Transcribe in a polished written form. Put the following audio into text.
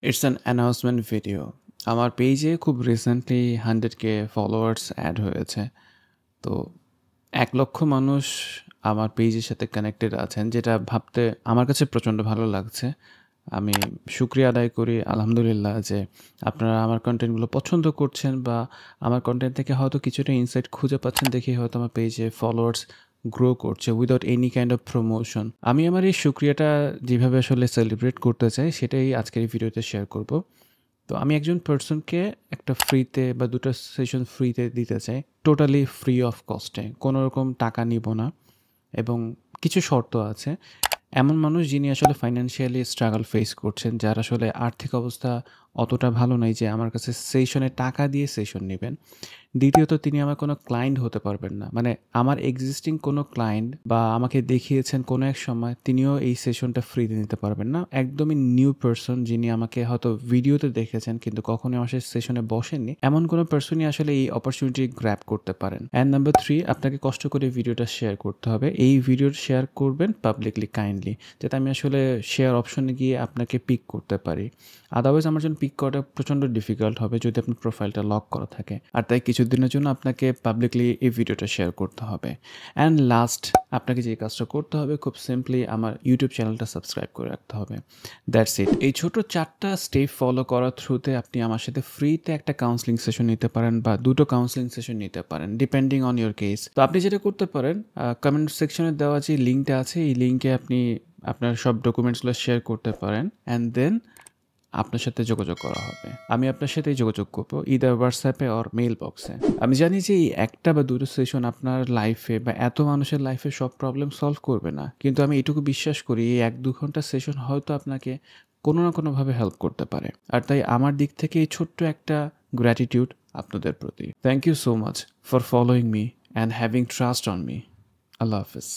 It's an announcement video. আমার পেজে খুব রিসেন্টলি 100K ফলোয়ার্স অ্যাড হয়েছে। তো 1,00,000 মানুষ আমার পেজের সাথে কানেক্টেড আছেন, যেটা ভাবতে আমার কাছে প্রচণ্ড ভালো লাগছে। আমি শুকরিয়া আদায় করি আলহামদুলিল্লাহ যে আপনারা আমার কন্টেন্টগুলো পছন্দ করছেন বা আমার কন্টেন্ট থেকে হয়তো কিছুটা ইনসাইট খুঁজে পাচ্ছেন দেখেই হয়তো আমার পেজে ফলোয়ার্স গ্রো করছে without any kind of promotion. আমি আমার এই শুকরিয়াটা যেভাবে আসলে সেলিব্রেট করতে চাই সেটাই আজকের এই ভিডিওতে শেয়ার করব। তো আমি একজন পার্সনকে একটা ফ্রিতে বা 2টা সেশন ফ্রিতে দিতে চাই, টোটালি ফ্রি অফ কস্টে, কোনো রকম টাকা নিব না। এবং কিছু শর্ত আছে। এমন মানুষ যিনি আসলে ফাইন্যান্সিয়ালি স্ট্রাগল ফেস করছেন, যার আসলে আর্থিক অবস্থা অতটা ভালো নাই যে আমার কাছে সেশনে টাকা দিয়ে সেশন নেবেন। দ্বিতীয়ত, তিনি আমার কোনো ক্লায়েন্ট হতে পারবেন না। মানে আমার এক্সিস্টিং কোনো ক্লায়েন্ট বা আমাকে দেখিয়েছেন কোনো এক সময়, তিনিও এই সেশনটা ফ্রিতে নিতে পারবেন না। একদমই নিউ পারসন, যিনি আমাকে হয়তো ভিডিওতে দেখেছেন কিন্তু কখনোই আমার সেই সেশনে বসেননি, এমন কোনো পারসনই আসলে এই অপরচুনিটি গ্র্যাব করতে পারেন। অ্যান্ড নাম্বার 3, আপনাকে কষ্ট করে ভিডিওটা শেয়ার করতে হবে। এই ভিডিও শেয়ার করবেন পাবলিকলি কাইন্ডলি, যাতে আমি আসলে শেয়ার অপশনে গিয়ে আপনাকে পিক করতে পারি। আদারওয়াইজ আমার জন্য পিক করাটা প্রচণ্ড ডিফিকাল্ট হবে যদি আপনার প্রোফাইলটা লক করা থাকে। আর তাই কিছুদিনের জন্য আপনাকে পাবলিকলি এই ভিডিওটা শেয়ার করতে হবে। অ্যান্ড লাস্ট, আপনাকে যে কাজটা করতে হবে খুব সিম্পলি আমার ইউটিউব চ্যানেলটা সাবস্ক্রাইব করে রাখতে হবে। That's it. এই ছোট 4টা স্টেপ ফলো করার থ্রুতে আপনি আমার সাথে ফ্রিতে একটা কাউন্সেলিং সেশন নিতে পারেন বা 2টো কাউন্সেলিং সেশন নিতে পারেন, ডিপেন্ডিং অন ইউর কেস। তো আপনি যেটা করতে পারেন, কমেন্ট সেকশনে দেওয়া যে লিঙ্কটা আছে, এই লিঙ্কে আপনি আপনার সব ডকুমেন্টসগুলো শেয়ার করতে পারেন। অ্যান্ড দেন আপনার সাথে যোগাযোগ করা হবে। আমি আপনার সাথেই যোগাযোগ করব, ইদার হোয়াটসঅ্যাপে অর মেইল বক্সে। আমি জানি যে এই 1টা বা 2টো সেশন আপনার লাইফে বা এত মানুষের লাইফে সব প্রবলেম সলভ করবে না, কিন্তু আমি এটুকু বিশ্বাস করি এই 1-2 ঘন্টা সেশন হয়তো আপনাকে কোনো না কোনোভাবে হেল্প করতে পারে। আর তাই আমার দিক থেকে এই ছোট্ট একটা গ্র্যাটিটিউড আপনাদের প্রতি। Thank you so much for following me and having trust on me. আল্লাহ হাফিজ।